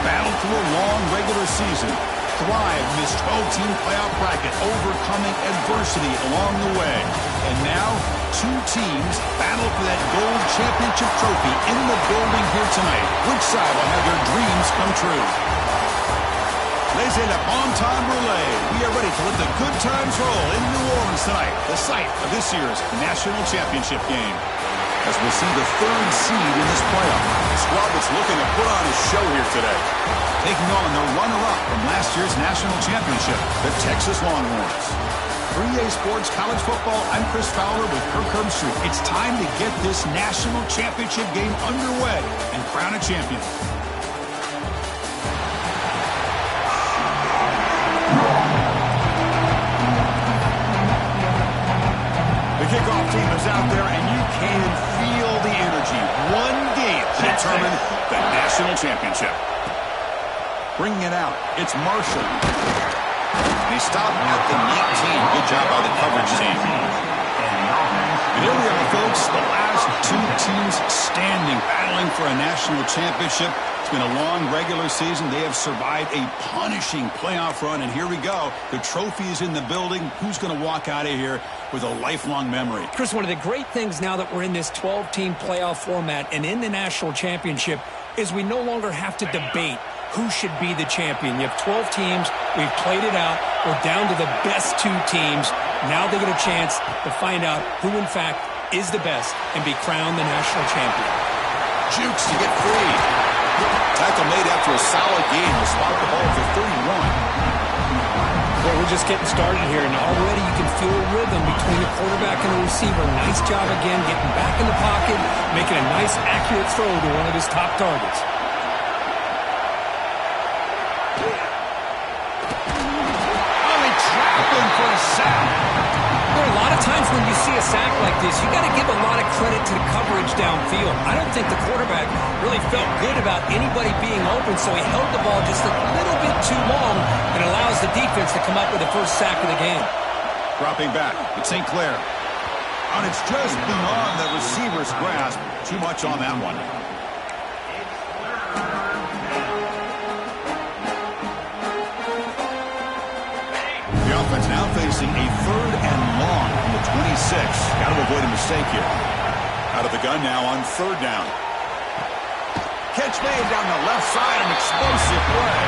battled through a long regular season, thrived in this 12-team playoff bracket, overcoming adversity along the way. And now, two teams battle for that gold championship trophy in the building here tonight. Which side will have their dreams come true? Laissez le bon temps rouler. We are ready to let the good times roll in New Orleans tonight, the site of this year's national championship game. As we'll see the third seed in this playoff. The squad that's looking to put on a show here today. Taking on the runner-up from last year's national championship, the Texas Longhorns. 3A Sports College Football, I'm Chris Fowler with Kirk Herbstreit. It's time to get this national championship game underway and crown a champion. The kickoff team is out there, and you can feel the energy. One game to determine the national championship. Bringing it out, it's Marshall. He stopped at the 19. Good job by the coverage team. And here we are, folks, the last two teams standing, battling for a national championship. It's been a long regular season. They have survived a punishing playoff run, and here we go. The trophy is in the building. Who's going to walk out of here with a lifelong memory? Chris, one of the great things now that we're in this 12-team playoff format and in the national championship is we no longer have to debate who should be the champion. You have 12 teams. We've played it out. We're down to the best two teams. Now they get a chance to find out who, in fact, is the best and be crowned the national champion. Jukes to get free. Tackle made after a solid game. Will spot the ball for 31. Well, we're just getting started here, and already you can feel a rhythm between the quarterback and the receiver. Nice job again, getting back in the pocket, making a nice, accurate throw to one of his top targets. For a sack. There are a lot of times when you see a sack like this, you got to give a lot of credit to the coverage downfield. I don't think the quarterback really felt good about anybody being open, so he held the ball just a little bit too long and allows the defense to come up with the first sack of the game. Dropping back, it's St. Clair. And it's just beyond the receiver's grasp. Too much on that one. Offense now facing a third and long from the 26. Got to avoid a mistake here. Out of the gun now on third down. Catch made down the left side, an explosive play.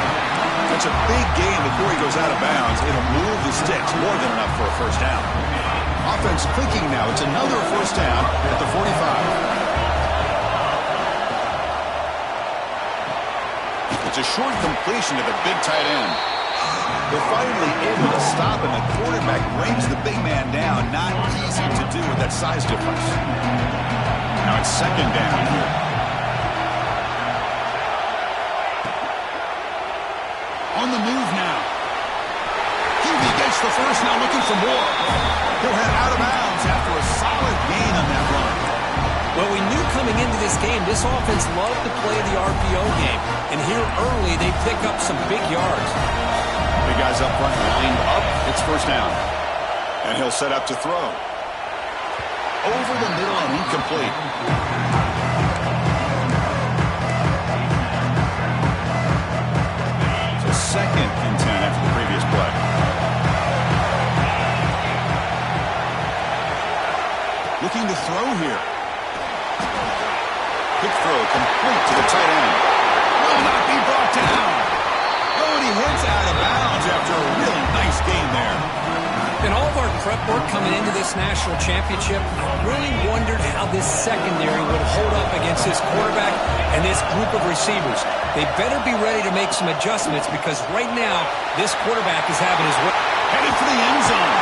That's a big gain before he goes out of bounds. It'll move the sticks, more than enough for a first down. Offense clicking now. It's another first down at the 45. It's a short completion to the big tight end. They're finally able to stop, and the quarterback brings the big man down. Not easy to do with that size difference. Now it's second down here. On the move now. He gets the first, now looking for more. He'll head out of bounds after a solid gain on that run. Well, we knew coming into this game, this offense loved to play the RPO game. And here early, they pick up some big yards. Big guys up front, lined up. It's first down. And he'll set up to throw. Over the middle and incomplete. It's a second and 10 after the previous play. Looking to throw here. Quick throw complete to the tight end. Will not be brought down. Oh, and he hits out of bounds after a really nice game there. In all of our prep work coming into this national championship, I really wondered how this secondary would hold up against this quarterback and this group of receivers. They better be ready to make some adjustments because right now, this quarterback is having his way. Headed for the end zone.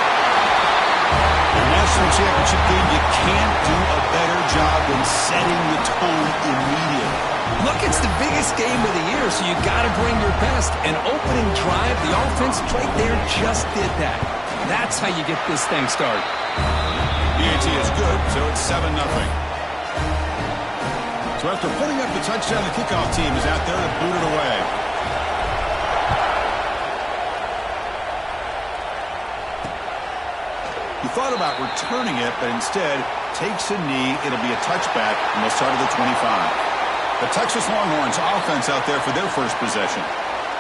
The national championship game, you can't do a better job than setting the tone immediately. Look, it's the biggest game of the year, so you got to bring your best. An opening drive, the offense right there just did that. That's how you get this thing started. BAT is good, so it's 7-0. So after putting up the touchdown, the kickoff team is out there to boot it away. He thought about returning it, but instead takes a knee. It'll be a touchback, and they'll start at the 25. The Texas Longhorns offense out there for their first possession.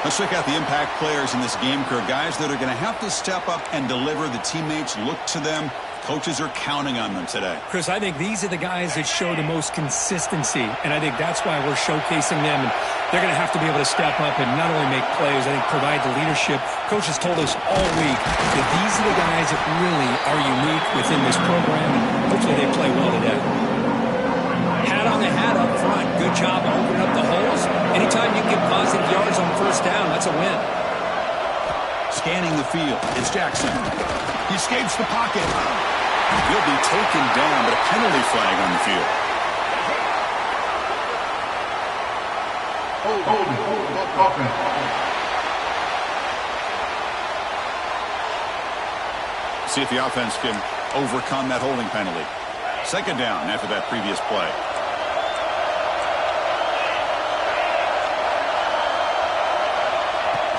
Let's check out the impact players in this game, Kirk. Guys that are going to have to step up and deliver. The teammates look to them. Coaches are counting on them today. Chris, I think these are the guys that show the most consistency, and I think that's why we're showcasing them. And they're going to have to be able to step up and not only make plays, I think provide the leadership. Coaches told us all week that these are the guys that really are unique within this program, and hopefully they play well today. Hat on the hat up front. Good job opening up the holes. Anytime you get positive yards on first down, that's a win. Scanning the field, it's Jackson. He escapes the pocket. He'll be taken down, but a penalty flag on the field. See if the offense can overcome that holding penalty. Second down after that previous play.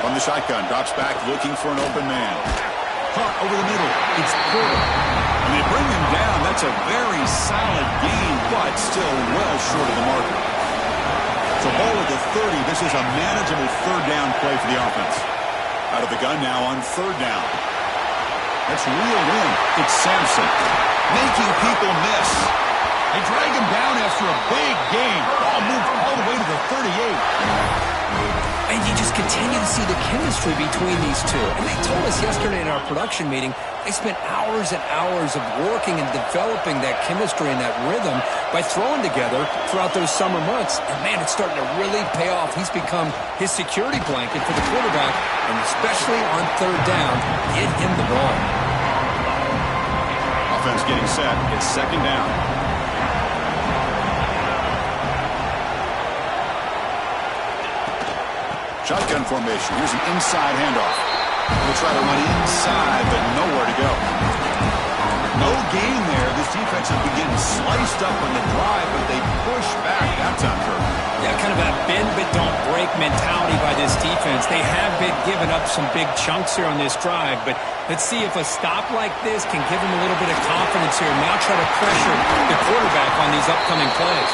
From the shotgun, drops back looking for an open man. Caught over the middle. It's Porter. And they bring him down. That's a very solid gain, but still well short of the marker. So ball at the 30. This is a manageable third down play for the offense. Out of the gun now on third down. That's reeled in. It's Sampson. Making people miss. They drag him down after a big gain. Ball moved all the way to the 38. And you just continue to see the chemistry between these two. And they told us yesterday in our production meeting, they spent hours and hours of working and developing that chemistry and that rhythm by throwing together throughout those summer months. And, man, it's starting to really pay off. He's become his security blanket for the quarterback, and especially on third down, get him the ball. Offense getting set. It's second down. Shotgun formation. Here's an inside handoff. We'll try to run inside, but nowhere to go. No gain there. This defense has been getting sliced up on the drive, but they push back that time, Kirk. Yeah, kind of a bend but don't break mentality by this defense. They have been giving up some big chunks here on this drive, but let's see if a stop like this can give them a little bit of confidence here. Now try to pressure the quarterback on these upcoming plays.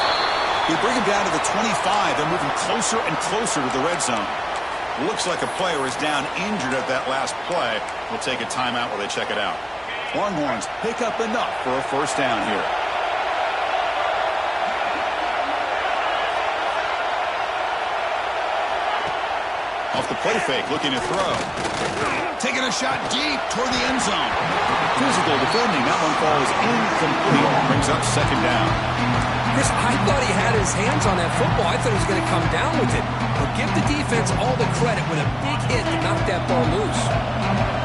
We bring him down to the 25 and moving closer and closer to the red zone. Looks like a player is down injured at that last play. We'll take a timeout while they check it out. Longhorns pick up enough for a first down here. Off the play fake, looking to throw. Taking a shot deep toward the end zone. Physical defending. That one falls incomplete. Brings up second down. Chris, I thought he had his hands on that football. I thought he was going to come down with it. But give the defense all the credit with a big hit to knock that ball loose.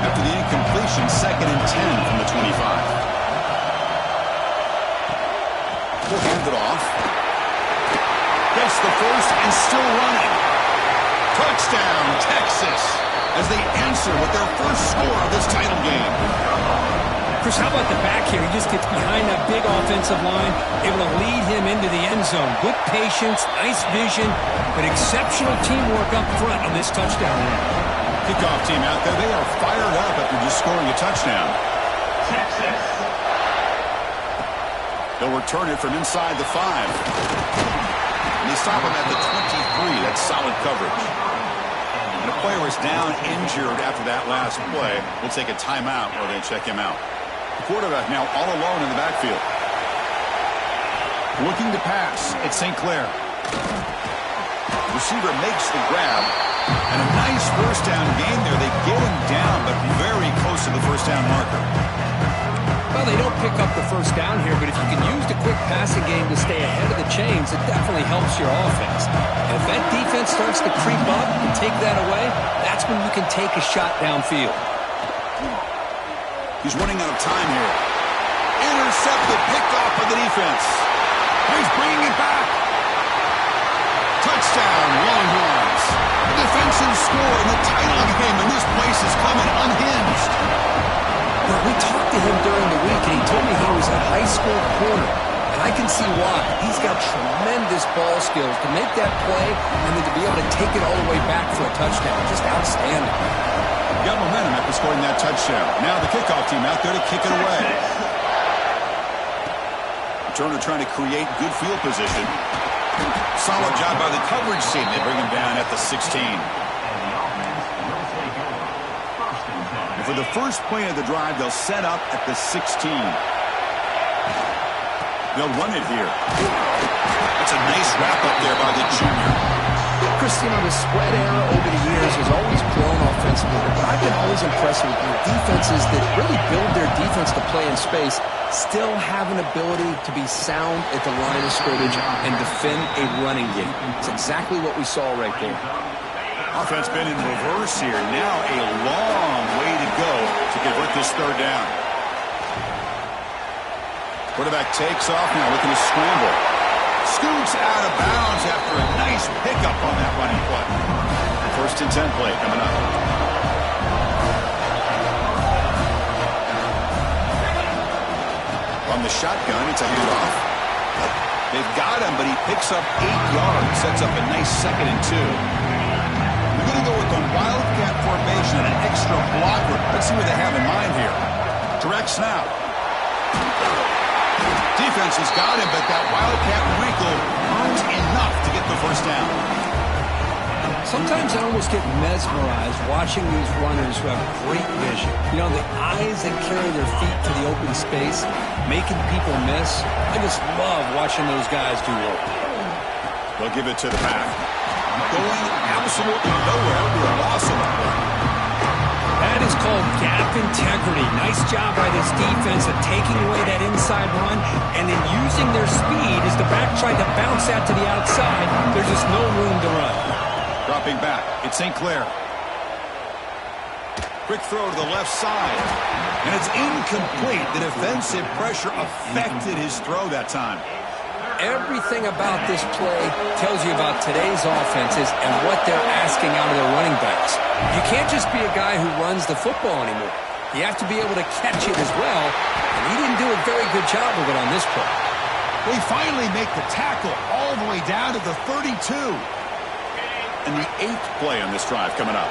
After the incompletion, second and 10 from the 25. He'll hand it off. Gets the first and still running. Touchdown, Texas, as they answer with their first score of this title game. Chris, how about the back here? He just gets behind that big offensive line, able to lead him into the end zone. Good patience, nice vision, but exceptional teamwork up front on this touchdown run. Kickoff team out there. They are fired up after just scoring a touchdown. Texas. They'll return it from inside the 5. And they stop him at the 23. That's solid coverage. And a player is down injured after that last play. We'll take a timeout while they check him out. The quarterback now all alone in the backfield. Looking to pass. It's St. Clair. Receiver makes the grab. And a nice first down gain there. They get him down, but very close to the first down marker. Well, they don't pick up the first down here, but if you can use the quick passing game to stay ahead of the chains, it definitely helps your offense. And if that defense starts to creep up and take that away, that's when you can take a shot downfield. He's running out of time here. Intercepted, picked off by the defense. He's bringing it back. Touchdown, Longhorns. The defensive score in the title game, and this place is coming unhinged. Well, we talked to him during the week, and he told me he was a high school corner. And I can see why. He's got tremendous ball skills to make that play and then to be able to take it all the way back for a touchdown. Just outstanding. Got momentum after scoring that touchdown. Now the kickoff team out there to kick it away. Turner trying to create good field position. Solid job by the coverage team. They bring him down at the 16. And for the first play of the drive, they'll set up at the 16. They'll run it here. That's a nice wrap up there by the junior. Chris, you know, the spread era over the years has always grown offensively, but I've been always impressed with the defenses that really build their defense to play in space, still have an ability to be sound at the line of scrimmage and defend a running game. It's exactly what we saw right there. Offense been in reverse here. Now a long way to go to convert this third down. Quarterback takes off now, looking to scramble. Scoots out of bounds after a nice pickup on that running play. First and 10 play coming up. From the shotgun, it's a handoff. They've got him, but he picks up 8 yards. Sets up a nice 2nd and 2. We're going to go with the Wildcat formation and an extra blocker. Let's see what they have in mind here. Direct snap. Defense has got him, but that Wildcat wrinkle earns enough to get the first down. Sometimes I almost get mesmerized watching these runners who have great vision. You know, the eyes that carry their feet to the open space, making people miss. I just love watching those guys do work. They'll give it to the back. Going absolutely nowhere to a loss of that one. That is called gap integrity. Nice job by this defense of taking away that inside run and then using their speed as the back tried to bounce out to the outside. There's just no room to run. Dropping back, it's St. Clair. Quick throw to the left side. And it's incomplete. The defensive pressure affected his throw that time. Everything about this play tells you about today's offenses and what they're asking out of their running backs. You can't just be a guy who runs the football anymore. You have to be able to catch it as well, and he didn't do a very good job of it on this play. They finally make the tackle all the way down to the 32. And the 8th play on this drive coming up.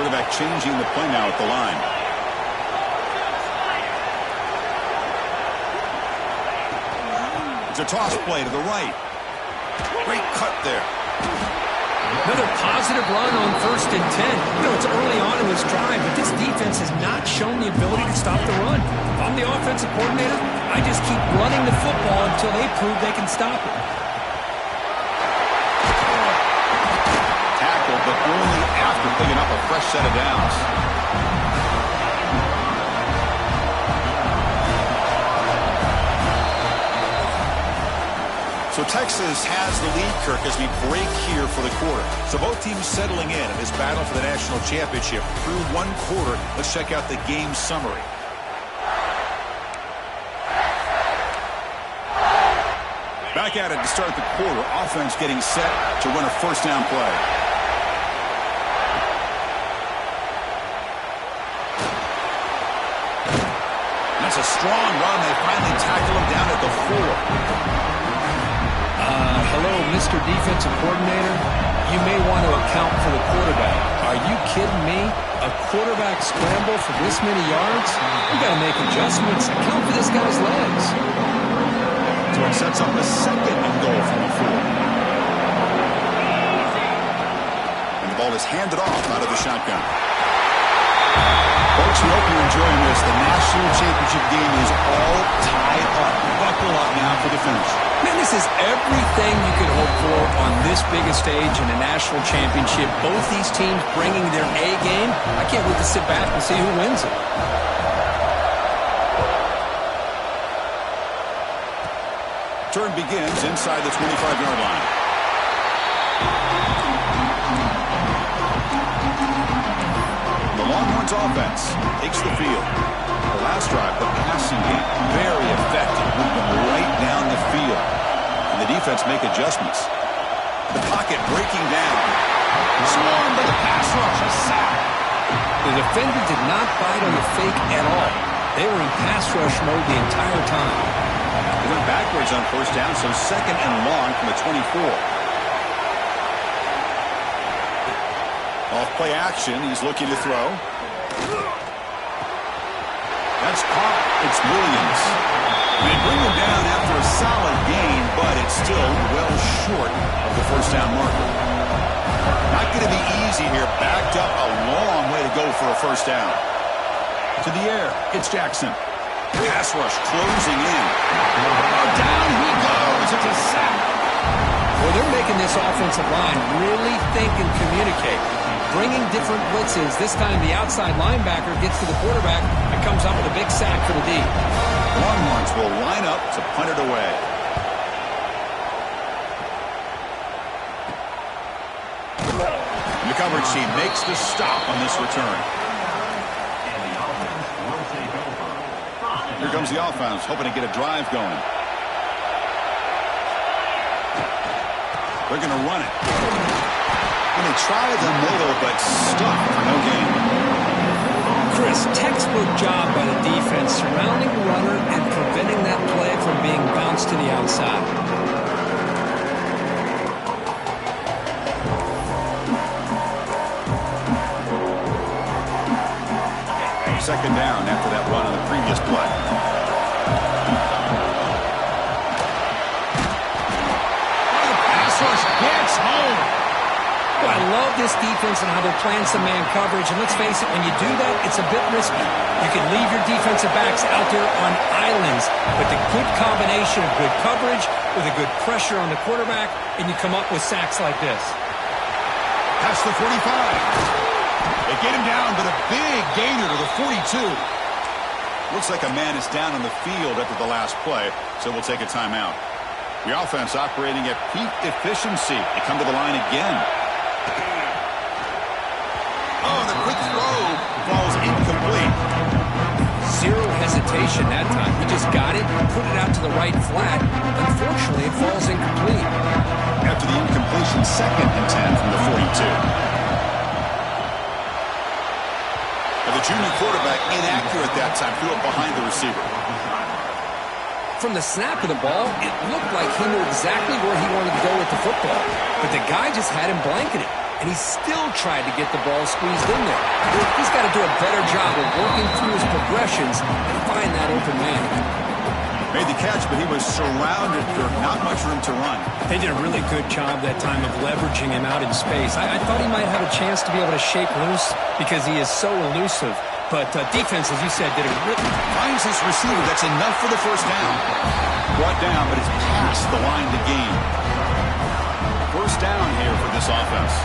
Quarterback changing the play now at the line. It's a toss play to the right. Great cut there. Another positive run on 1st and 10. You know, it's early on in this drive, but this defense has not shown the ability to stop the run. If I'm the offensive coordinator, I just keep running the football until they prove they can stop it. Tackle, but only after picking up a fresh set of downs. So Texas has the lead, Kirk, as we break here for the quarter. So both teams settling in this battle for the national championship through one quarter. Let's check out the game summary. Back at it to start the quarter. Offense getting set to run a first down play. That's a strong run. They finally tackle him down at the 4. Hello, Mr. Defensive Coordinator. You may want to account for the quarterback. Are you kidding me? A quarterback scramble for this many yards? We got to make adjustments. Account for this guy's legs. So it sets up a 2nd and goal from the 4. And the ball is handed off out of the shotgun. Folks, we hope you're enjoying this. The national championship game is all tied up. Buckle up now for the finish. Man, this is everything you could hope for on this biggest stage in a national championship. Both these teams bringing their A game. I can't wait to sit back and see who wins it. Turn begins inside the 25-yard line. The Longhorns offense takes the field. The last drive, the passing game, very effective, moving right down the field. And the defense make adjustments. The pocket breaking down. Swarmed by the pass rush, a sack. The defender did not bite on the fake at all. They were in pass rush mode the entire time. They went backwards on first down, so 2nd and long from the 24. Off play action, he's looking to throw. That's caught. It's Williams. They bring him down after a solid gain, but it's still well short of the first down marker. Not going to be easy here. Backed up a long way to go for a first down. To the air, it's Jackson. Pass rush closing in. Oh, down he goes. It's a sack. Well, they're making this offensive line really think and communicate. Bringing different blitzes. This time the outside linebacker gets to the quarterback and comes up with a big sack for the D. Longhorns will line up to punt it away. The coverage team makes the stop on this return. Here comes the offense, hoping to get a drive going. They're going to run it. And they try the middle, but stuck for no gain. Chris, textbook job by the defense surrounding the runner and preventing that play from being bounced to the outside. Second down after that run on the previous play. Oh, the pass rush gets home. Well, I love this defense and how they're playing some man coverage. And let's face it, when you do that, it's a bit risky. You can leave your defensive backs out there on islands, but the good combination of good coverage with a good pressure on the quarterback, and you come up with sacks like this. That's the 45. They get him down, but a big gainer to the 42. Looks like a man is down on the field after the last play, so we'll take a timeout. The offense operating at peak efficiency. They come to the line again. Oh, the quick throw falls incomplete. Zero hesitation that time. He just got it, put it out to the right flat. Unfortunately, it falls incomplete. After the incompletion, 2nd and 10 from the 42. The junior quarterback inaccurate that time, threw it behind the receiver. From the snap of the ball, it looked like he knew exactly where he wanted to go with the football. But the guy just had him blanketed, and he still tried to get the ball squeezed in there. He's got to do a better job of working through his progressions and find that open man. Made the catch, but he was surrounded. There not much room to run. They did a really good job that time of leveraging him out in space. I thought he might have a chance to be able to shake loose because he is so elusive. But defense, as you said, did a really... Finds his receiver. That's enough for the first down. Brought down, but it's past the line to gain. First down here for this offense.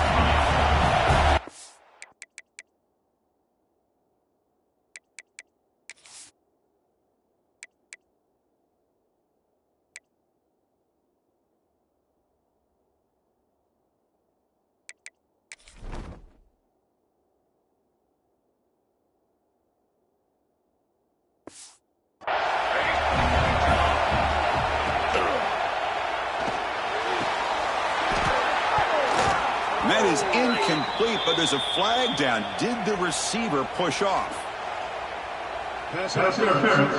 That is incomplete, but there's a flag down. Did the receiver push off? Pass interference.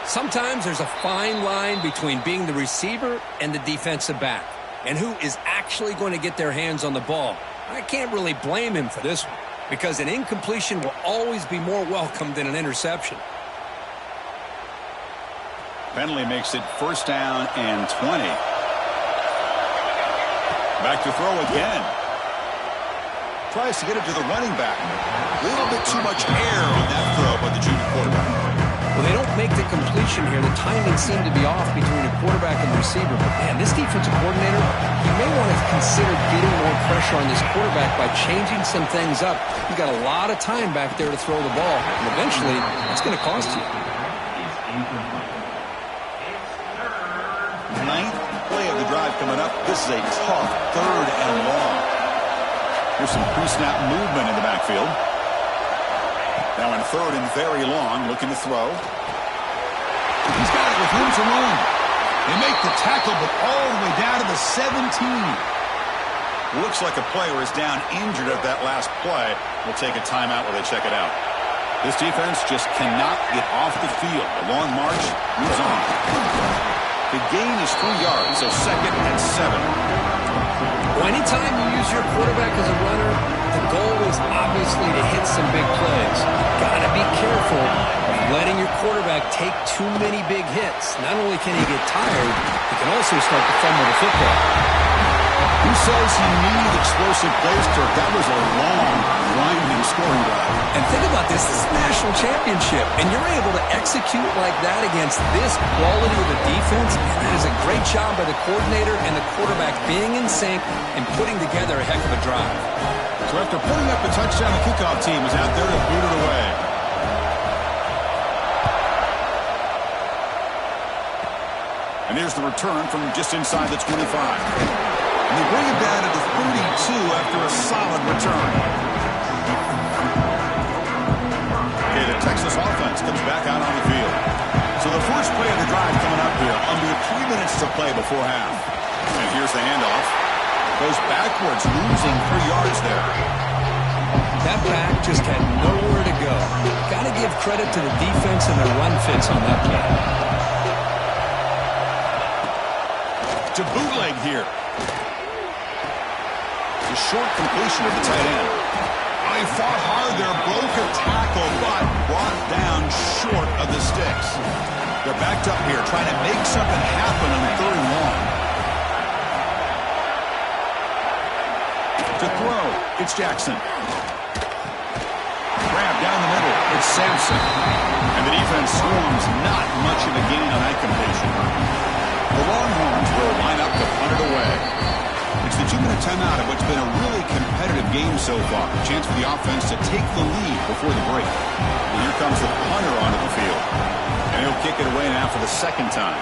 Sometimes there's a fine line between being the receiver and the defensive back, and who is actually going to get their hands on the ball. I can't really blame him for this one, because an incompletion will always be more welcome than an interception. Penalty makes it first down and 20. Back to throw again. Tries to get it to the running back. A little bit too much air on that throw by the junior quarterback. Well, they don't make the completion here. The timing seemed to be off between the quarterback and the receiver. But, man, this defensive coordinator, he may want to consider getting more pressure on this quarterback by changing some things up. You got a lot of time back there to throw the ball, and eventually it's going to cost you. Ninth play of the drive coming up. This is a tough 3rd and long. Here's some pre-snap movement in the backfield. Now in 3rd and very long, looking to throw. He's got it with room to run. They make the tackle, but all the way down to the 17. Looks like a player is down injured at that last play. We'll take a timeout while they check it out. This defense just cannot get off the field. The long march moves on. The gain is 3 yards, so 2nd and 7. Well, anytime you use your quarterback as a runner, the goal is obviously to hit some big plays. Gotta be careful of letting your quarterback take too many big hits. Not only can he get tired, he can also start to fumble the football. Who says he needed explosive plays, Kirk? That was a long, winding scoring drive. And think about this. This is a national championship, and you're able to execute like that against this quality of a defense. That is a great job by the coordinator and the quarterback being in sync and putting together a heck of a drive. So after putting up a touchdown, the kickoff team is out there to boot it away. And here's the return from just inside the 25. And they bring it down to the 32 after a solid return. Okay, the Texas offense comes back out on the field. So the first play of the drive coming up here. Under 3 minutes to play before half. And here's the handoff. Goes backwards, losing 3 yards there. That back just had nowhere to go. Got to give credit to the defense and their run fits on that play. To bootleg here. A short completion of the tight end. Oh, he fought hard there, broke a tackle, but brought down short of the sticks. They're backed up here, trying to make something happen on 3rd and long. To throw, it's Jackson. Grab down the middle, it's Sampson. And the defense swarms, not much of a gain on that completion. The Longhorns will line up to punt it away. It's the 2-minute timeout of what's been a really competitive game so far. A chance for the offense to take the lead before the break. And here comes the punter onto the field. And he'll kick it away now for the 2nd time.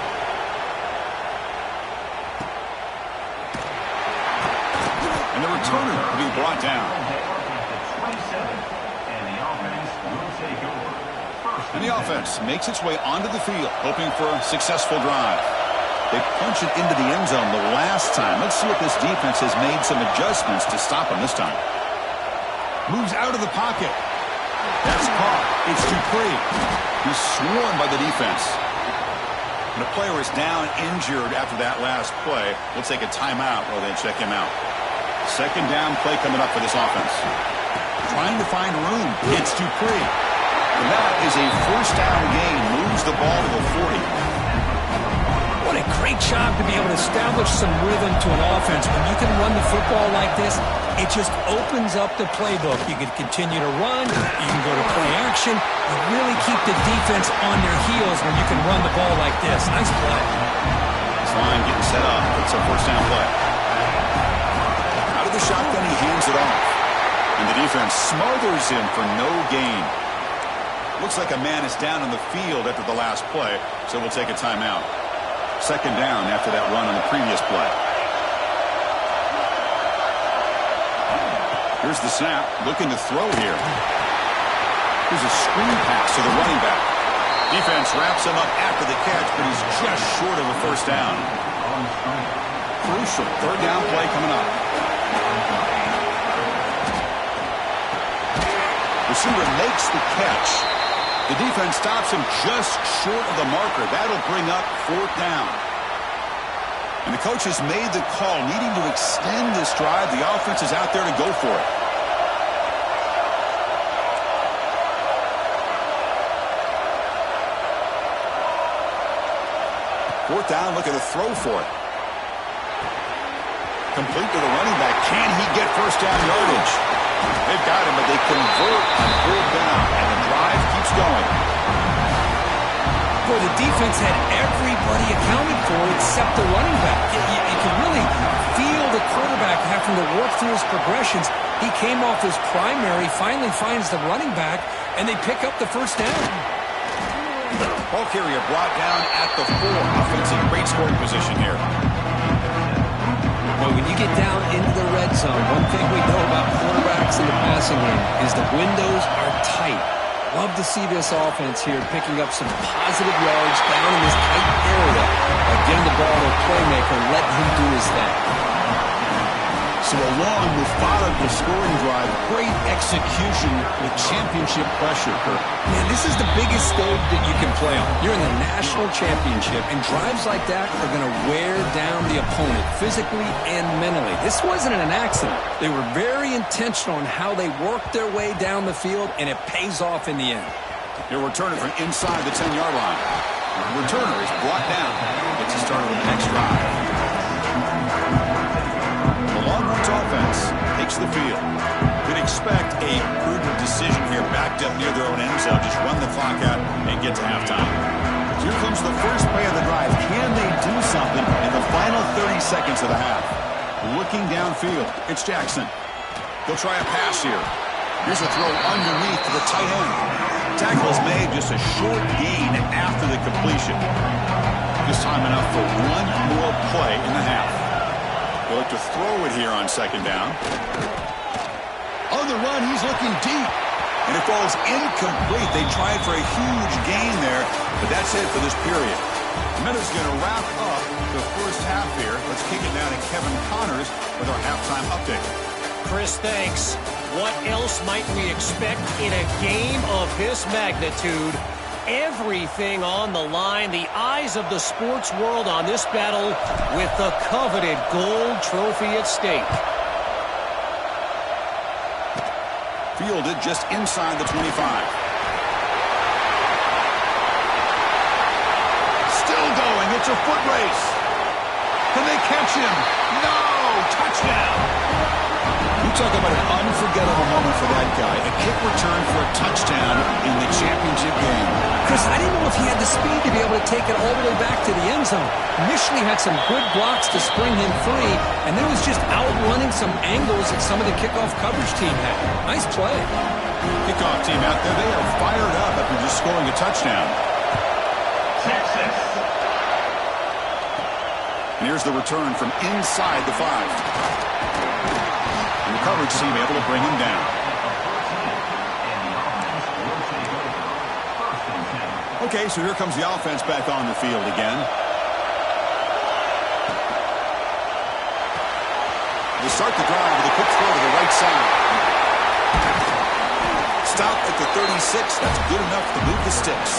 And the returner will be brought down. And the offense makes its way onto the field, hoping for a successful drive. They punch it into the end zone the last time. Let's see if this defense has made some adjustments to stop him this time. Moves out of the pocket. That's caught. It's Dupree. He's swarmed by the defense. And the player is down injured after that last play. We'll take a timeout while they check him out. 2nd down play coming up for this offense. Trying to find room. It's Dupree. And that is a 1st down gain. Moves the ball to the 40. What a great job to be able to establish some rhythm to an offense. When you can run the football like this, it just opens up the playbook. You can continue to run. You can go to play action. You really keep the defense on their heels when you can run the ball like this. Nice play. This line getting set up. It's a 1st down play. Out of the shotgun, he hands it off. And the defense smothers him for no gain. Looks like a man is down on the field after the last play, so we'll take a timeout. 2nd down after that run on the previous play. Here's the snap, looking to throw here. Here's a screen pass to the running back. Defense wraps him up after the catch, but he's just short of a 1st down. Crucial 3rd down play coming up. Receiver makes the catch. The defense stops him just short of the marker. That'll bring up 4th down. And the coach has made the call, needing to extend this drive. The offense is out there to go for it. Fourth down, looking to throw for it. Complete to the running back. Can he get 1st down yardage? They've got him, but they convert on 4th down, and the drive keeps going. Boy, the defense had everybody accounted for except the running back. You can really feel the quarterback having to work through his progressions. He came off his primary, finally finds the running back, and they pick up the 1st down. Ball carrier brought down at the 4. Offensive great scoring position here. Well, when you get down into the red zone, one thing we know about quarterbacks in the passing game is the windows are tight. Love to see this offense here picking up some positive yards down in this tight area by getting the ball to a playmaker and letting him do his thing. So a long, methodical scoring drive. Great execution with championship pressure. Man, this is the biggest stage that you can play on. You're in the national championship, and drives like that are going to wear down the opponent physically and mentally. This wasn't an accident. They were very intentional in how they worked their way down the field, and it pays off in the end. He'll return it from inside the 10-yard line. The returner is brought down. Gets us started with the next drive. The Longhorns offense takes the field. We'd expect a prudent decision here, backed up near their own end zone. Just run the clock out and get to halftime. Here comes the first play of the drive. Can they do something in the final 30 seconds of the half? Looking downfield, it's Jackson. They'll try a pass here. Here's a throw underneath to the tight end. Tackle is made, just a short gain after the completion. This time enough for one more play in the half. They'll look to throw it here on second down. On the run, he's looking deep. And it falls incomplete. They tried for a huge gain there, but that's it for this period. Minutes going to wrap up the first half here. Let's kick it now to Kevin Connors with our halftime update. Chris, thanks. What else might we expect in a game of this magnitude? Everything on the line. The eyes of the sports world on this battle with the coveted gold trophy at stake. Fielded just inside the 25. Still going. It's a foot race. Can they catch him? No! Touchdown! You talk about an unforgettable moment for that guy. A kick return for a touchdown in the championship game. Chris, I didn't know if he had the speed to be able to take it all the way back to the end zone. Initially had some good blocks to spring him free, and then was just outrunning some angles that some of the kickoff coverage team had. Nice play. Kickoff team out there, they are fired up after just scoring a touchdown. Texas. And here's the return from inside the 5. And the coverage team able to bring him down. Okay, so here comes the offense back on the field again. They start the drive with a quick throw to the right side. Stop at the 36. That's good enough to move the sticks.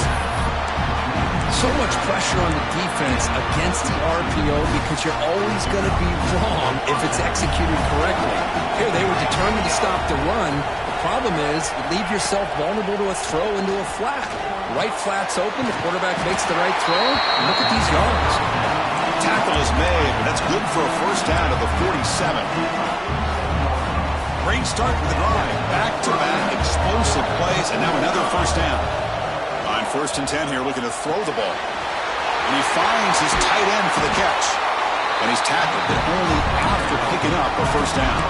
So much pressure on the defense against the RPO because you're always going to be wrong if it's executed correctly. Here, they were determined to stop the run. The problem is you leave yourself vulnerable to a throw into a flat. Right flat's open, the quarterback makes the right throw, and look at these yards. Tackle is made, but that's good for a first down of the 47. Great start to the drive. Back-to-back explosive plays, and now another first down. On 1st and 10 here, looking to throw the ball. And he finds his tight end for the catch. And he's tackled, but only after picking up a first down.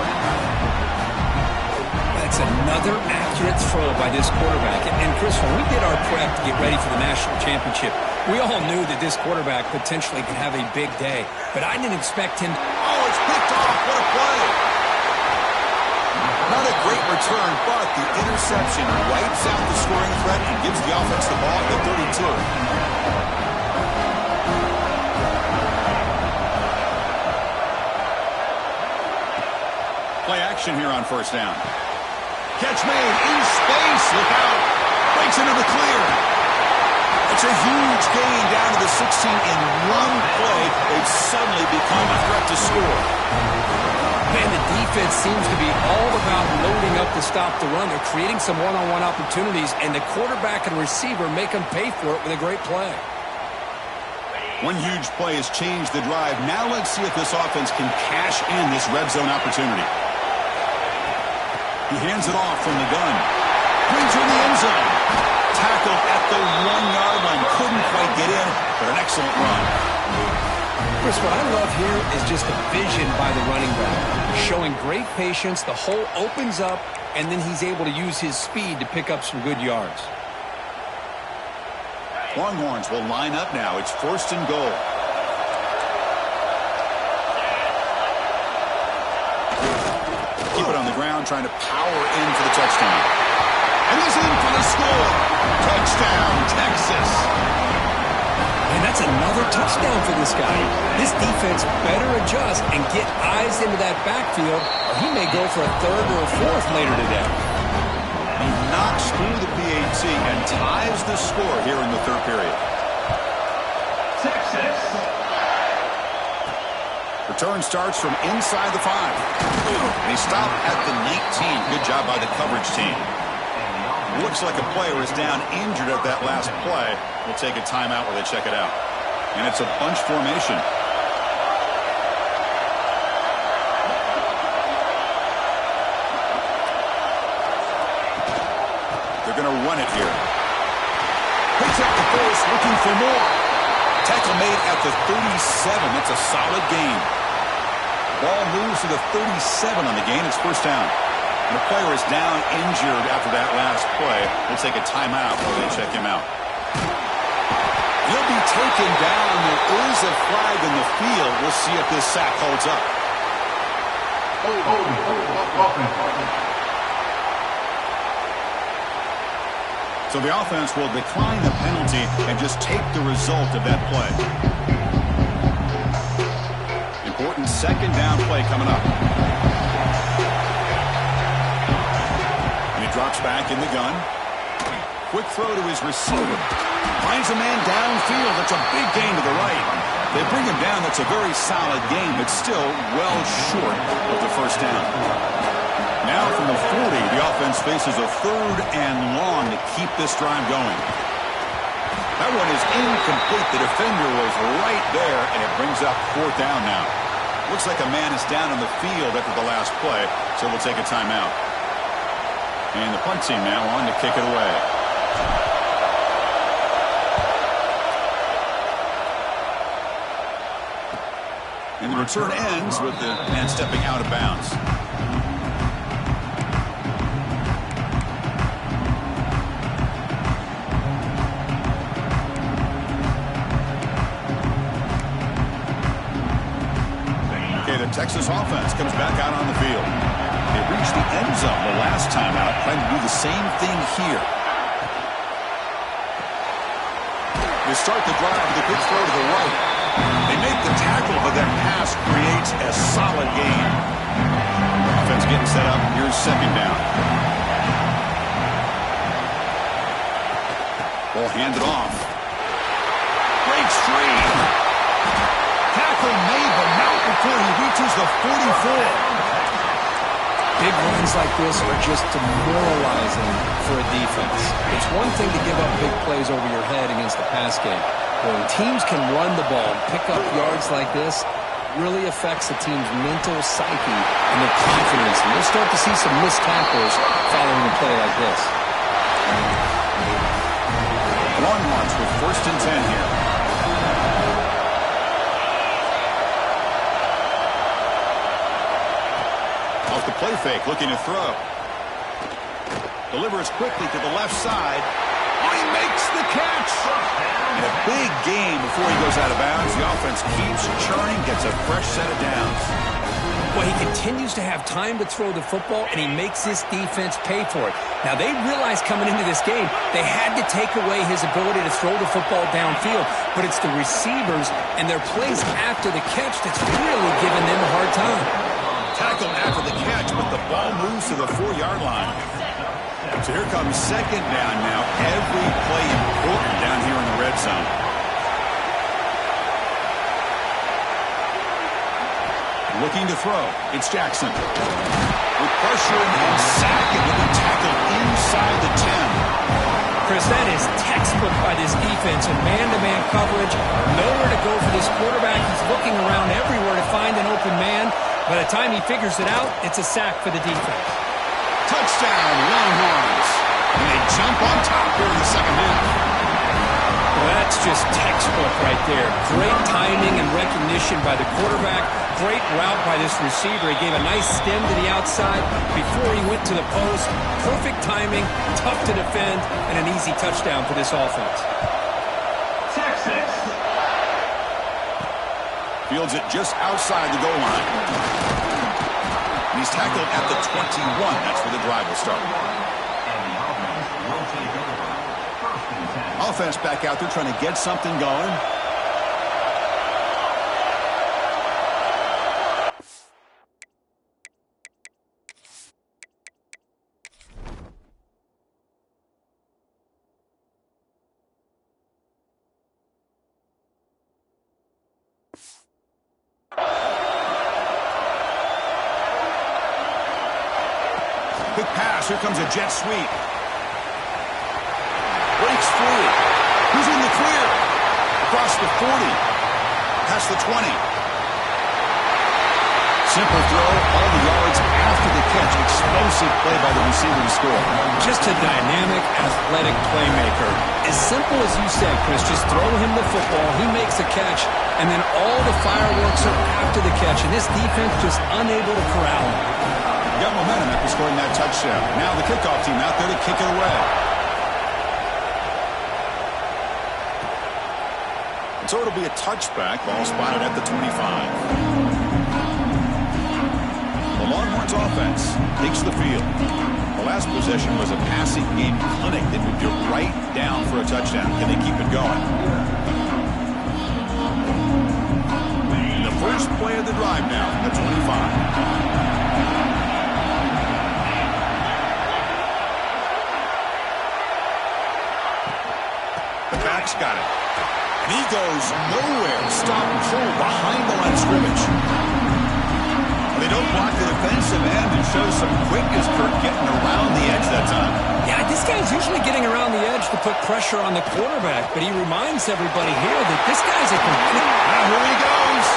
That's another accurate throw by this quarterback. And Chris, when we did our prep to get ready for the national championship, we all knew that this quarterback potentially could have a big day. But I didn't expect him. Oh, it's picked off. What a play. Not a great return, but the interception wipes out the scoring threat and gives the offense the ball at the 32. Play action here on first down. Catch made in space. Look out. Breaks into the clear. It's a huge gain down to the 16 in one play. They've suddenly become a threat to score. Man, the defense seems to be all about loading up to stop the run. They're creating some one-on-one opportunities, and the quarterback and receiver make them pay for it with a great play. One huge play has changed the drive. Now let's see if this offense can cash in this red zone opportunity. He hands it off from the gun. Brings her in the end zone. Tackled at the 1-yard line. Couldn't quite get in, but an excellent run. Chris, what I love here is just the vision by the running back. Showing great patience, the hole opens up, and then he's able to use his speed to pick up some good yards. Longhorns will line up now. It's 1st and goal. Keep it on the ground, trying to power in for the touchdown. And he's in for the score. Touchdown, Texas. And That's another touchdown for this guy. This defense better adjust and get eyes into that backfield, or he may go for a third or a fourth later today. He knocks through the PAT and ties the score here in the third period. Texas. Return starts from inside the 5. They stop at the 19. Good job by the coverage team. Looks like a player is down injured at that last play. We'll take a timeout while they check it out. And it's a bunch formation. They're going to run it here. Picks up the force, looking for more. Tackle made at the 37. That's a solid gain. Ball moves to the 37 on the gain. It's first down. And the player is down injured after that last play. We'll take a timeout while they check him out. He'll be taken down. There is a flag in the field. We'll see if this sack holds up. So the offense will decline the penalty and just take the result of that play. Important second down play coming up. And he drops back in the gun. Quick throw to his receiver. Finds a man downfield. That's a big gain to the right. They bring him down. That's a very solid gain, but still well short of the first down. Now from the 40, the offense faces a third and long to keep this drive going. That one is incomplete. The defender was right there, and it brings up fourth down now. Looks like a man is down on the field after the last play, so we'll take a timeout. And the punt team now on to kick it away. And the return ends with the man stepping out of bounds. Texas offense comes back out on the field. They reached the end zone the last time out, trying to do the same thing here. They start the drive with a quick throw to the right. They make the tackle, but their pass creates a solid gain. Offense getting set up. Here's second down. Ball handed off. Breaks free. Tackle made, but not before he reaches the 44. Big runs like this are just demoralizing for a defense. It's one thing to give up big plays over your head against the pass game. When teams can run the ball and pick up yards like this, really affects the team's mental psyche and their confidence. And you'll start to see some missed tackles following a play like this. Longhorns with first and 10 here. Off the play fake, looking to throw. Delivers quickly to the left side. Oh, he makes the catch. And a big gain before he goes out of bounds. The offense keeps churning, gets a fresh set of downs. Well, he continues to have time to throw the football, and he makes this defense pay for it. Now, they realized coming into this game they had to take away his ability to throw the football downfield, but it's the receivers and their plays after the catch that's really giving them a hard time. Tackled after the catch, but the ball moves to the 4-yard line. So here comes second down now. Every play important down here in the red zone. Looking to throw. It's Jackson. With pressure and sacking, he'll be tackled inside the 10. Chris, that is textbook by this defense in man-to-man coverage. Nowhere to go for this quarterback. He's looking around everywhere to find an open man. By the time he figures it out, it's a sack for the defense. Touchdown, Longhorns. And they jump on top here in the second half. Well, that's just textbook right there. Great timing and recognition by the quarterback. Great route by this receiver. He gave a nice stem to the outside before he went to the post. Perfect timing, tough to defend, and an easy touchdown for this offense. Texas. Fields it just outside the goal line. And he's tackled at the 21. That's where the drive will start. Offense back out there trying to get something going. Quick pass. Here comes a jet sweep. Breaks free. Who's in the clear? Across the 40. Past the 20. Simple throw. All the yards after the catch. Explosive play by the receiver to score. Just a dynamic, athletic playmaker. As simple as you said, Chris, just throw him the football. He makes a catch, and then all the fireworks are after the catch. And this defense just unable to corral him. Got momentum after scoring that touchdown. Now the kickoff team out there to kick it away. So it'll be a touchback. Ball spotted at the 25. The Longhorns offense takes the field. The last possession was a passing game clinic that moved it right down for a touchdown. Can they keep it going? The first play of the drive now from the 25. Back's got it. And he goes nowhere. Stop and pull behind the line of scrimmage. They don't block the defensive end and show some quickness. Kirk getting around the edge that time. Yeah, this guy's usually getting around the edge to put pressure on the quarterback, but he reminds everybody here that this guy's a complete... Here he goes.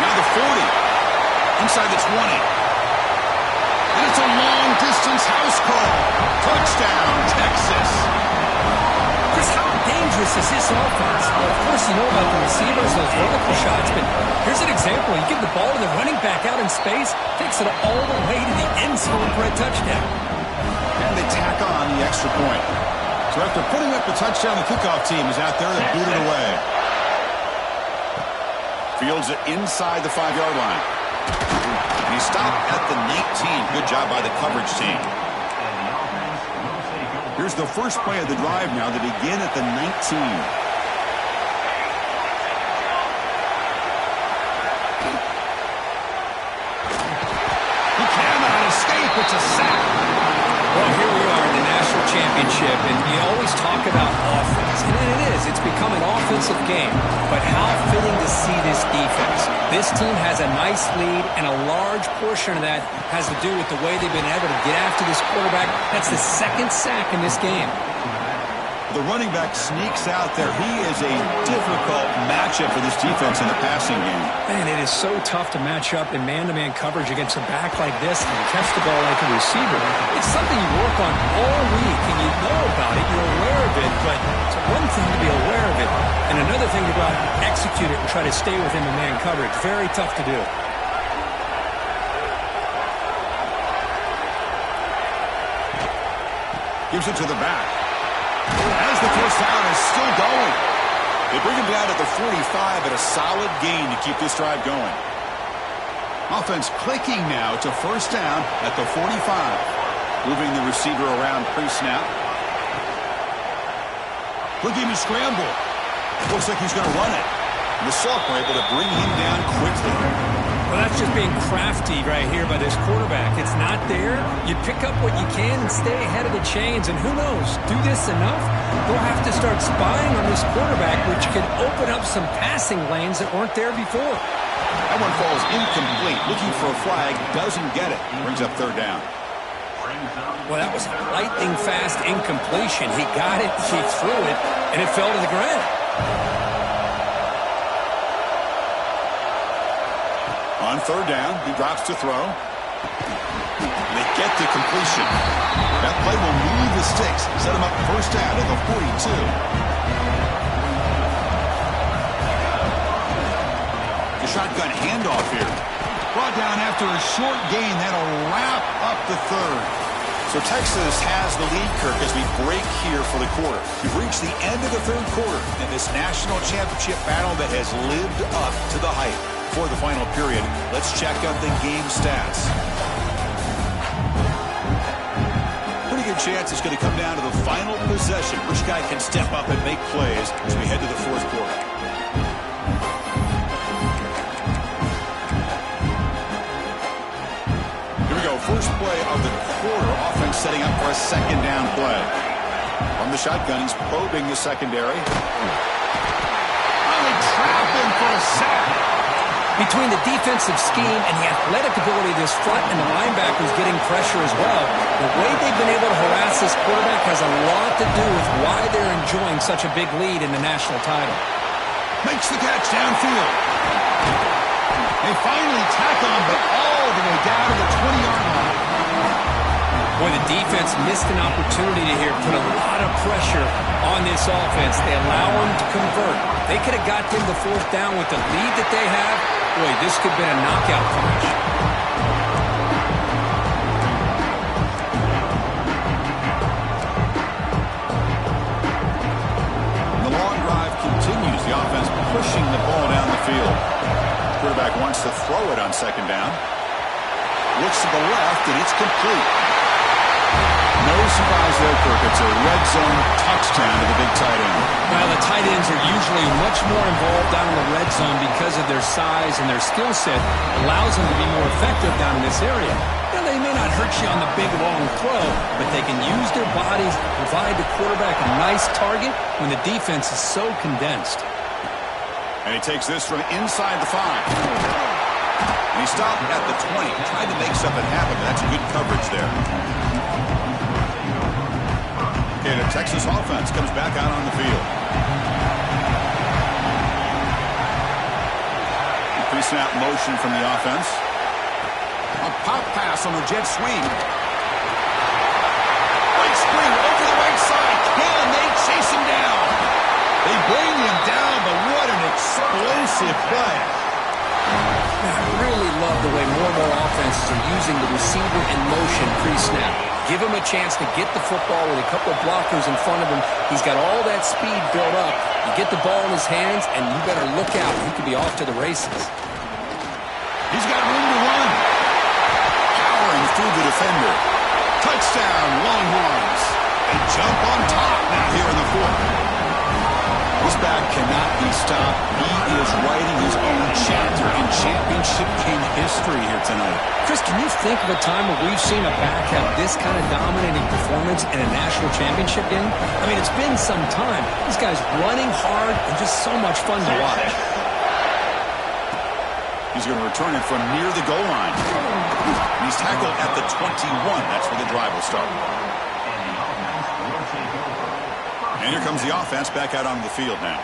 Now the 40. Inside the 20. And it's a long-distance house call. Touchdown, Texas. Chris, how dangerous is this offense? Well, of course, you know about the receivers, those vertical shots, but here's an example. You give the ball to the running back out in space, takes it all the way to the end zone for a touchdown. And they tack on the extra point. So after putting up the touchdown, the kickoff team is out there to boot it away. Fields it inside the 5-yard line. And he stopped at the 19. Good job by the coverage team. Here's the first play of the drive now to begin at the 19. He cannot escape. It's a sack. Well, here we are in the national championship, and you always talk about offense. And it is. It's become an offensive game. But how fitting to see this defense. This team has a nice lead, and a large portion of that has to do with the way they've been able to get after this quarterback. That's the second sack in this game. The running back sneaks out there. He is a difficult matchup for this defense in the passing game. Man, it is so tough to match up in man-to-man coverage against a back like this and catch the ball like a receiver. It's something you work on all week, and you know about it. You're aware of it, but it's one thing to be aware of it, and another thing to go out and execute it and try to stay within the man coverage. Very tough to do. Gives it to the back. As the first down is still going. They bring him down to the 45 at a solid gain to keep this drive going. Offense clicking now to first down at the 45. Moving the receiver around pre-snap. Looking to scramble. Looks like he's going to run it. And the sophomore able to bring him down quickly. Well, that's just being crafty right here by this quarterback. It's not there. You pick up what you can and stay ahead of the chains. And who knows, do this enough, they'll have to start spying on this quarterback, which could open up some passing lanes that weren't there before. That one falls incomplete. Looking for a flag, doesn't get it. Brings up third down. Well, that was a lightning-fast incompletion. He got it, he threw it, and it fell to the ground. On third down, he drops to throw. They get the completion. That play will move the sticks, set him up first down at the 42. The shotgun handoff here. Brought down after a short gain. That'll wrap up the third. So Texas has the lead, Kirk, as we break here for the quarter. We've reached the end of the third quarter in this national championship battle that has lived up to the hype. For the final period, let's check out the game stats. Pretty good chance it's going to come down to the final possession. Which guy can step up and make plays as we head to the fourth quarter. Here we go. First play of the quarter. Offense setting up for a second down play. From the shotgun, he's probing the secondary. Oh, they trap him for a sack. Between the defensive scheme and the athletic ability of this front and the linebackers getting pressure as well, the way they've been able to harass this quarterback has a lot to do with why they're enjoying such a big lead in the national title. Makes the catch downfield. They finally tackle him, but all the way down to the 20-yard line. Boy, the defense missed an opportunity to here put a lot of pressure on this offense. They allow them to convert. They could have got them the fourth down with the lead that they have. Boy, this could have been a knockout punch. The long drive continues. The offense pushing the ball down the field. Quarterback wants to throw it on second down. Looks to the left, and it's complete. No surprise there, Kirk. It's a red zone touchdown to the big tight end. Well, the tight ends are usually much more involved down in the red zone because of their size and their skill set. Allows them to be more effective down in this area. Now, they may not hurt you on the big, long throw, but they can use their bodies to provide the quarterback a nice target when the defense is so condensed. And he takes this from inside the 5. And he stopped at the 20. Tried to make something happen, but that's good coverage there. Okay, the Texas offense comes back out on the field. Pre-snap motion from the offense. A pop pass on the jet sweep. Right swing over the right side. Can they chase him down? They bring him down, but what an explosive play. I really love the way more and more offenses are using the receiver in motion pre-snap. Give him a chance to get the football with a couple of blockers in front of him. He's got all that speed built up. You get the ball in his hands, and you better look out. He could be off to the races. He's got room to run. Powering through the defender. Touchdown, Longhorns. They jump on top now here in the fourth. This back cannot be stopped. He is writing his own chapter in championship game history here tonight. Chris, can you think of a time where we've seen a back have this kind of dominating performance in a national championship game? I mean, it's been some time. This guy's running hard and just so much fun to watch. He's going to return it from near the goal line. He's tackled at the 21. That's where the drive will start. And here comes the offense back out onto the field now.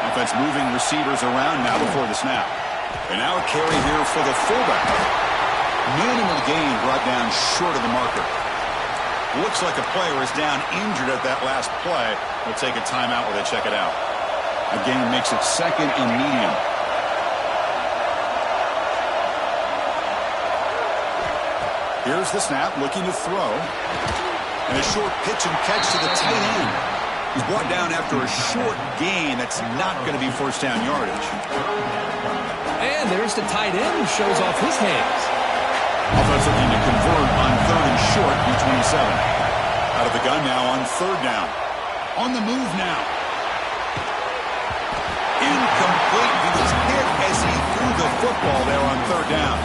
Offense moving receivers around now before the snap. And now a carry here for the fullback. Minimal gain brought down short of the marker. Looks like a player is down injured at that last play. They'll take a timeout while they check it out. Again, makes it second and medium. Here's the snap, looking to throw. And a short pitch and catch to the tight end. He's brought down after a short gain. That's not going to be first down yardage. And there's the tight end who shows off his hands. Offense looking to convert on third and short, U27. Out of the gun now on third down. On the move now. Incomplete. He was hit as he threw the football there on third down.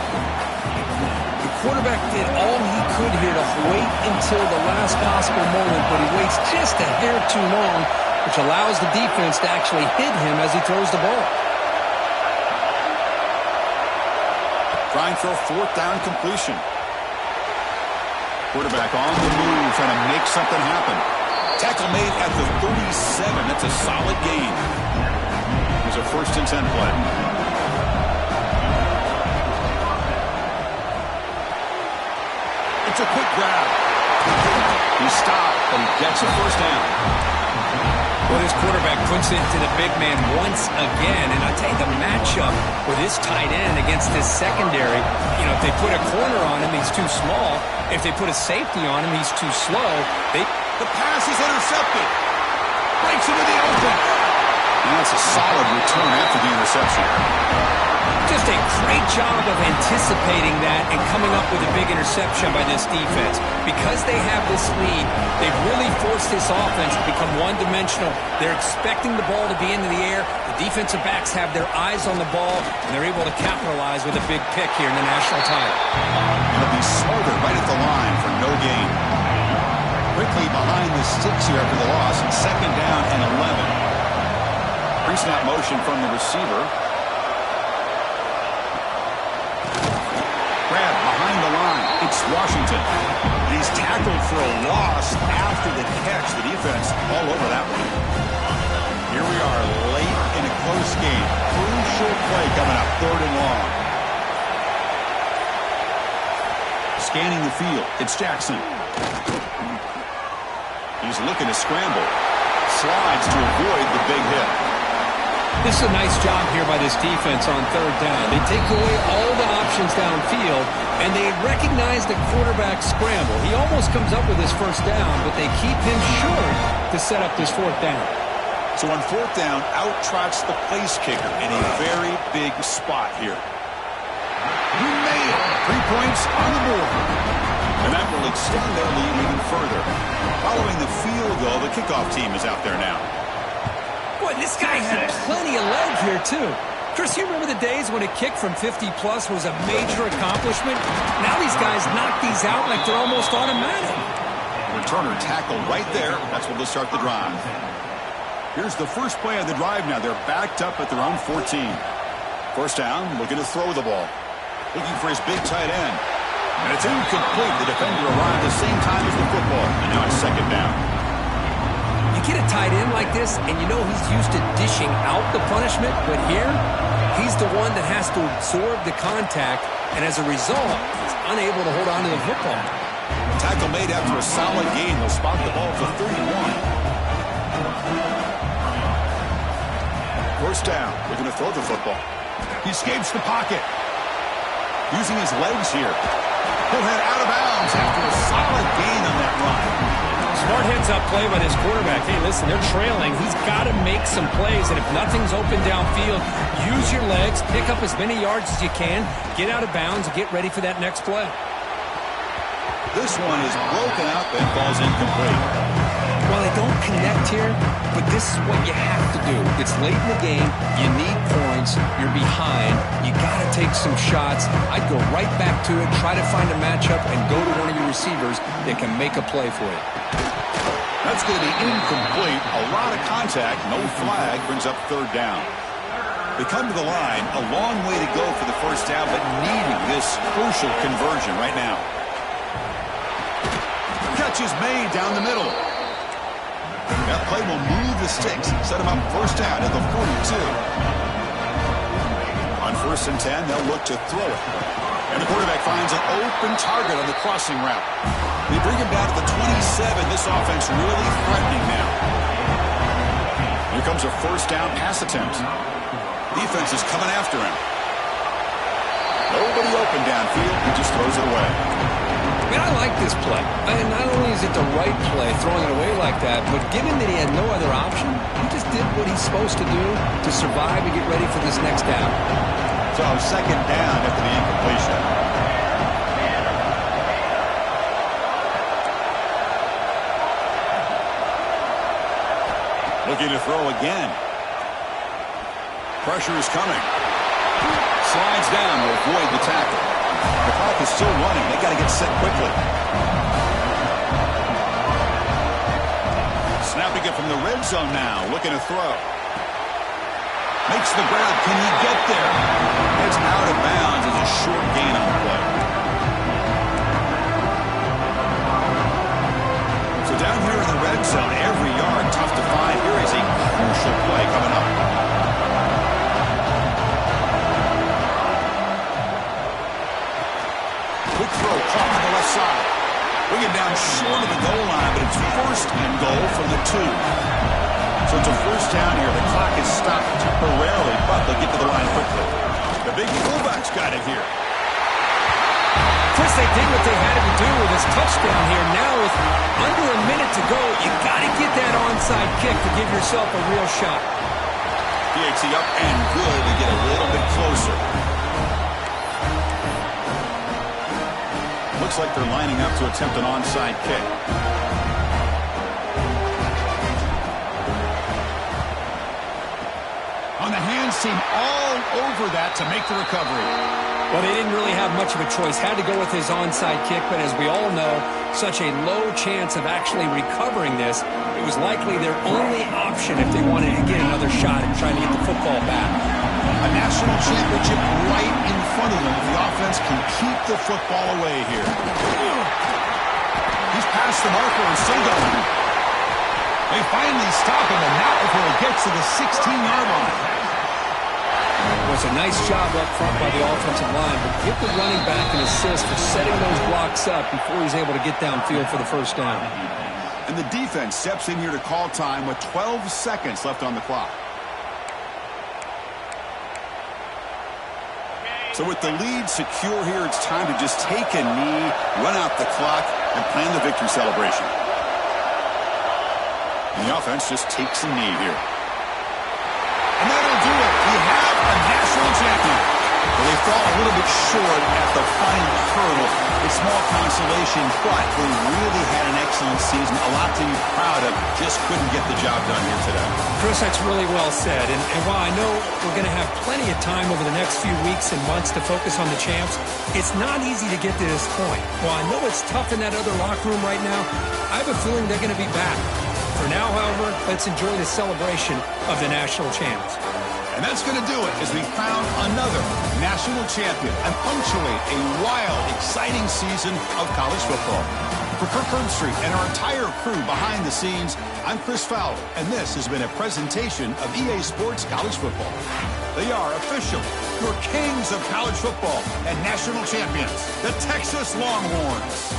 The quarterback did all he could here to wait until the last possible moment, but he waits just a hair too long, which allows the defense to actually hit him as he throws the ball. Trying for a fourth down completion. Quarterback on the move, trying to make something happen. Tackle made at the 37. That's a solid gain. It was a first and 10 play. It's a quick grab. He stopped, but he gets a first down. Well, this quarterback puts it to the big man once again. And I tell you, the matchup with this tight end against this secondary, you know, if they put a corner on him, he's too small. If they put a safety on him, he's too slow. The pass is intercepted. Breaks into the open. And that's a solid return after the interception. Just a great job of anticipating that and coming up with a big interception by this defense. Because they have this lead, they've really forced this offense to become one-dimensional. They're expecting the ball to be into the air. The defensive backs have their eyes on the ball, and they're able to capitalize with a big pick here in the national title. It'll be Smarter right at the line for no gain. Quickly behind the sticks here after the loss, and 2nd down and 11. Pre-snap motion from the receiver. Grab behind the line. It's Washington. He's tackled for a loss after the catch. The defense all over that one. Here we are late in a close game. Crucial play coming up, 3rd and long. Scanning the field. It's Jackson. He's looking to scramble. Slides to avoid the big hit. This is a nice job here by this defense on 3rd down. They take away all the options downfield, and they recognize the quarterback scramble. He almost comes up with his 1st down, but they keep him short to set up this 4th down. So on 4th down, out trots the place kicker in a very big spot here. He made it. 3 points on the board. And that will extend their lead even further. Following the field goal, the kickoff team is out there now. Boy, this guy had plenty of leg here, too. Chris, you remember the days when a kick from 50-plus was a major accomplishment? Now these guys knock these out like they're almost automatic. Returner tackled right there. That's what will start the drive. Here's the first play of the drive now. They're backed up at their own 14. 1st down, looking to throw the ball. Looking for his big tight end. And it's incomplete. The defender arrived at the same time as the football. And now it's 2nd down. You get a tight end like this, and you know he's used to dishing out the punishment, but here, he's the one that has to absorb the contact, and as a result, he's unable to hold on to the football. Tackle made after a solid gain. They'll spot the ball for 31. 1st down. Looking to throw the football. He escapes the pocket. Using his legs here. He'll head out of bounds after a solid gain on that run. Smart heads-up play by this quarterback. Hey, listen, they're trailing. He's got to make some plays, and if nothing's open downfield, use your legs, pick up as many yards as you can, get out of bounds, and get ready for that next play. This one is broken out and falls incomplete. Well, they don't connect here, but this is what you have to do. It's late in the game. You need points. You're behind. You got to take some shots. I'd go right back to it, try to find a matchup, and go to one of your receivers that can make a play for you. That's going to be incomplete. A lot of contact. No flag brings up 3rd down. They come to the line. A long way to go for the 1st down, but needing this crucial conversion right now. Catch is made down the middle. That play will move the sticks. Set them up 1st down at the 42. On 1st and 10, they'll look to throw it. And the quarterback finds an open target on the crossing route. They bring him down to the 27. This offense really threatening now. Here comes a 1st down pass attempt. Defense is coming after him. Nobody open downfield. He just throws it away. Man, I like this play. And not only is it the right play, throwing it away like that, but given that he had no other option, he just did what he's supposed to do to survive and get ready for this next down. So 2nd down after the incompletion. Looking to throw again. Pressure is coming. Slides down to avoid the tackle. The clock is still running. They got to get set quickly. Snapping it from the red zone now. Looking to throw. Makes the grab. Can he get there? It's out of bounds as a short gain on the play. So down here in the red zone, every yard tough to find. Here is a crucial play coming up. Quick throw caught on the left side. Bring it down short of the goal line, but it's 1st and goal from the 2. So it's a 1st down here. The clock is stopped temporarily, but they'll get to the line quickly. The big fullback's got it here. Chris, they did what they had to do with this touchdown here. Now with under a minute to go, you got to get that onside kick to give yourself a real shot. PAT up and good to get a little bit closer. Looks like they're lining up to attempt an onside kick. On the hands team, all over that to make the recovery. Well, they didn't really have much of a choice. Had to go with his onside kick, but as we all know, such a low chance of actually recovering this. It was likely their only option if they wanted to get another shot at trying to get the football back. A national championship right in front of them if the offense can keep the football away here. He's past the marker and still going. They finally stop him, and not before he gets to the 16-yard line. It was a nice job up front by the offensive line, but give the running back an assist for setting those blocks up before he's able to get downfield for the first down. And the defense steps in here to call time with 12 seconds left on the clock. So with the lead secure here, it's time to just take a knee, run out the clock, and plan the victory celebration. And the offense just takes a knee here. And that'll do it. We have a national champion. Well, they fall a little bit short at the final hurdle. It's small consolation, but they really had an excellent season. A lot to be proud of. Just couldn't get the job done here today. Chris, that's really well said. And while I know we're going to have plenty of time over the next few weeks and months to focus on the champs, it's not easy to get to this point. While I know it's tough in that other locker room right now, I have a feeling they're going to be back. For now, however, let's enjoy the celebration of the national champs. And that's going to do it as we found another national champion and punctuate a wild, exciting season of college football. For Kirk Herbstreit and our entire crew behind the scenes, I'm Chris Fowler, and this has been a presentation of EA Sports College Football. They are officially your kings of college football and national champions, the Texas Longhorns.